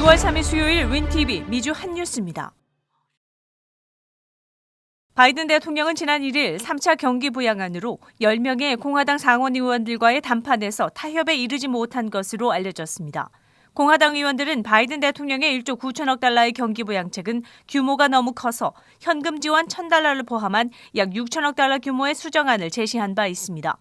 2월 3일 수요일 윈TV 미주 핫뉴스입니다. 바이든 대통령은 지난 1일 3차 경기 부양안으로 10명의 공화당 상원 의원들과의 담판에서 타협에 이르지 못한 것으로 알려졌습니다. 공화당 의원들은 바이든 대통령의 1조 9천억 달러의 경기 부양책은 규모가 너무 커서 현금 지원 1,000달러를 포함한 약 6천억 달러 규모의 수정안을 제시한 바 있습니다.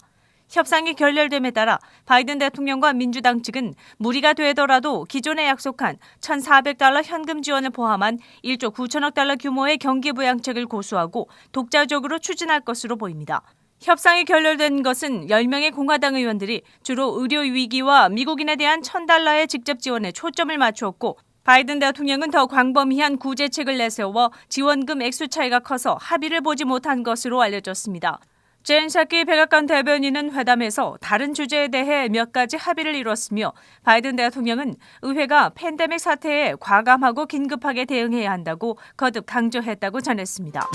협상이 결렬됨에 따라 바이든 대통령과 민주당 측은 무리가 되더라도 기존에 약속한 1,400달러 현금 지원을 포함한 1조 9천억 달러 규모의 경기 부양책을 고수하고 독자적으로 추진할 것으로 보입니다. 협상이 결렬된 것은 10명의 공화당 의원들이 주로 의료 위기와 미국인에 대한 1,000달러의 직접 지원에 초점을 맞추었고 바이든 대통령은 더 광범위한 구제책을 내세워 지원금 액수 차이가 커서 합의를 보지 못한 것으로 알려졌습니다. 젠 사키 백악관 대변인은 회담에서 다른 주제에 대해 몇 가지 합의를 이뤘으며 바이든 대통령은 의회가 팬데믹 사태에 과감하고 긴급하게 대응해야 한다고 거듭 강조했다고 전했습니다.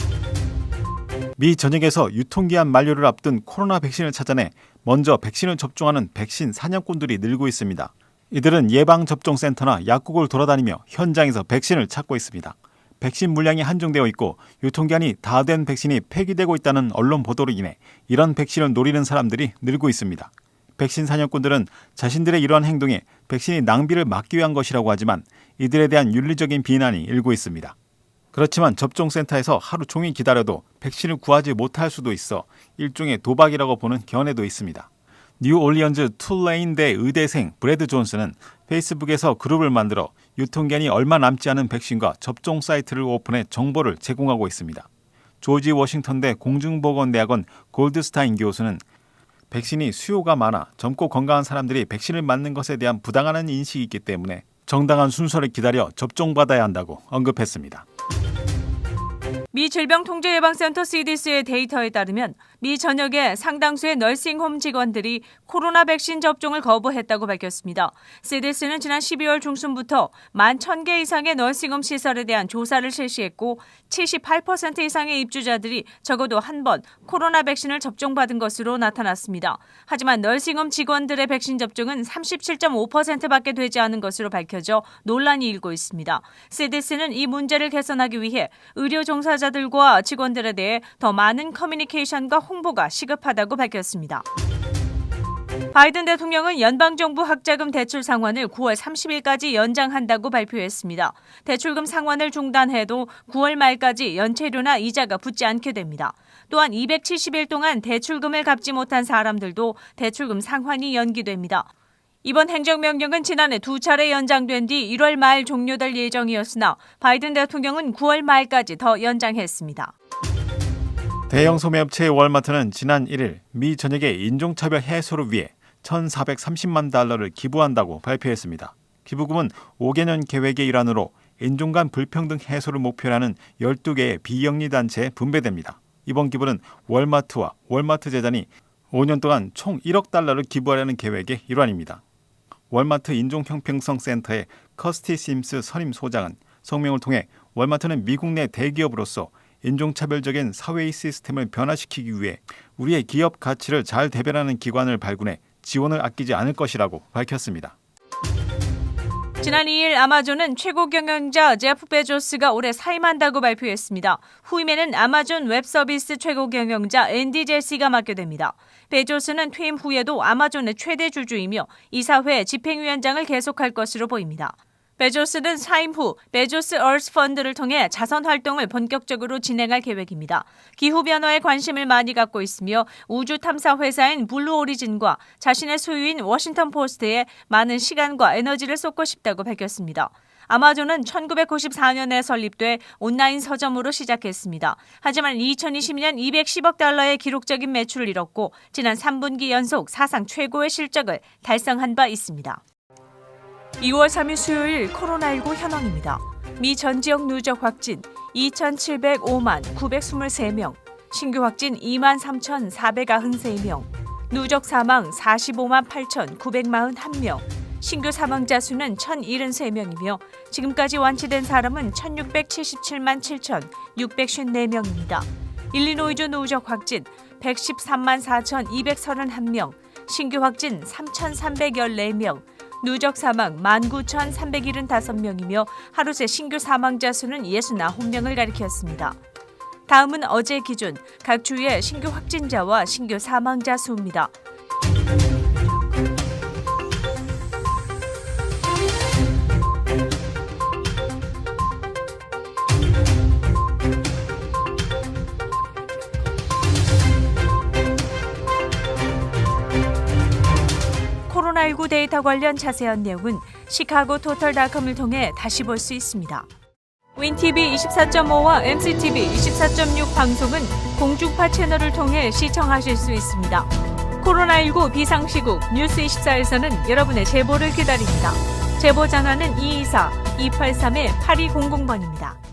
미 전역에서 유통기한 만료를 앞둔 코로나 백신을 찾아내 먼저 백신을 접종하는 백신 사냥꾼들이 늘고 있습니다. 이들은 예방접종센터나 약국을 돌아다니며 현장에서 백신을 찾고 있습니다. 백신 물량이 한정되어 있고 유통기한이 다 된 백신이 폐기되고 있다는 언론 보도로 인해 이런 백신을 노리는 사람들이 늘고 있습니다. 백신 사냥꾼들은 자신들의 이러한 행동에 백신이 낭비를 막기 위한 것이라고 하지만 이들에 대한 윤리적인 비난이 일고 있습니다. 그렇지만 접종센터에서 하루 종일 기다려도 백신을 구하지 못할 수도 있어 일종의 도박이라고 보는 견해도 있습니다. 뉴올리언즈 툴레인대 의대생 브래드 존스는 페이스북에서 그룹을 만들어 유통기한이 얼마 남지 않은 백신과 접종 사이트를 오픈해 정보를 제공하고 있습니다. 조지 워싱턴대 공중보건대학원 골드스타인 교수는 백신이 수요가 많아 젊고 건강한 사람들이 백신을 맞는 것에 대한 부당한 인식이 있기 때문에 정당한 순서를 기다려 접종받아야 한다고 언급했습니다. 미 질병통제예방센터 CDC의 데이터에 따르면 미 전역의 상당수의 너싱홈 직원들이 코로나 백신 접종을 거부했다고 밝혔습니다. CDC는 지난 12월 중순부터 11,000개 이상의 너싱홈 시설에 대한 조사를 실시했고 78% 이상의 입주자들이 적어도 한 번 코로나 백신을 접종받은 것으로 나타났습니다. 하지만 너싱홈 직원들의 백신 접종은 37.5%밖에 되지 않은 것으로 밝혀져 논란이 일고 있습니다. CDC는 이 문제를 개선하기 위해 의료 종사자들과 직원들에 대해 더 많은 커뮤니케이션과 홍보가 시급하다고 밝혔습니다. 바이든 대통령은 연방정부 학자금 대출 상환을 9월 30일까지 연장한다고 발표했습니다. 대출금 상환을 중단해도 9월 말까지 연체료나 이자가 붙지 않게 됩니다. 또한 270일 동안 대출금을 갚지 못한 사람들도 대출금 상환이 연기됩니다. 이번 행정명령은 지난해 2차례 연장된 뒤 1월 말 종료될 예정이었으나 바이든 대통령은 9월 말까지 더 연장했습니다. 대형 소매업체 월마트는 지난 1일 미 전역의 인종차별 해소를 위해 1,430만 달러를 기부한다고 발표했습니다. 기부금은 5개년 계획의 일환으로 인종 간 불평등 해소를 목표로 하는 12개의 비영리 단체에 분배됩니다. 이번 기부는 월마트와 월마트 재단이 5년 동안 총 1억 달러를 기부하려는 계획의 일환입니다. 월마트 인종형평성 센터의 커스티 심스 선임 소장은 성명을 통해 월마트는 미국 내 대기업으로서 인종차별적인 사회의 시스템을 변화시키기 위해 우리의 기업 가치를 잘 대변하는 기관을 발굴해 지원을 아끼지 않을 것이라고 밝혔습니다. 지난 2일 아마존은 최고 경영자 제프 베조스가 올해 사임한다고 발표했습니다. 후임에는 아마존 웹서비스 최고 경영자 앤디 제시가 맡게 됩니다. 베조스는 퇴임 후에도 아마존의 최대 주주이며 이사회 집행위원장을 계속할 것으로 보입니다. 베조스는 사임 후 베조스 얼스 펀드를 통해 자선 활동을 본격적으로 진행할 계획입니다. 기후변화에 관심을 많이 갖고 있으며 우주 탐사 회사인 블루 오리진과 자신의 소유인 워싱턴 포스트에 많은 시간과 에너지를 쏟고 싶다고 밝혔습니다. 아마존은 1994년에 설립돼 온라인 서점으로 시작했습니다. 하지만 2020년 210억 달러의 기록적인 매출을 이뤘고 지난 3분기 연속 사상 최고의 실적을 달성한 바 있습니다. 2월 3일 수요일 코로나19 현황입니다. 미 전 지역 누적 확진 2,705만 923명, 신규 확진 23,493명, 누적 사망 45만 8,941명, 신규 사망자 수는 1,073명이며 지금까지 완치된 사람은 1,677만 7,654명입니다. 일리노이주 누적 확진 113만 4,231명, 신규 확진 3,314명, 누적 사망 19,375명이며 하루 새 신규 사망자 수는 69명을 가리켰습니다. 다음은 어제 기준 각 주의 신규 확진자와 신규 사망자 수입니다. 코로나19 데이터 관련 자세한 내용은 시카고토털닷컴을 통해 다시 볼 수 있습니다. 윈TV 24.5와 MCTV 24.6 방송은 공중파 채널을 통해 시청하실 수 있습니다. 코로나19 비상시국 뉴스24에서는 여러분의 제보를 기다립니다. 제보 전화는 224-283-8200번입니다.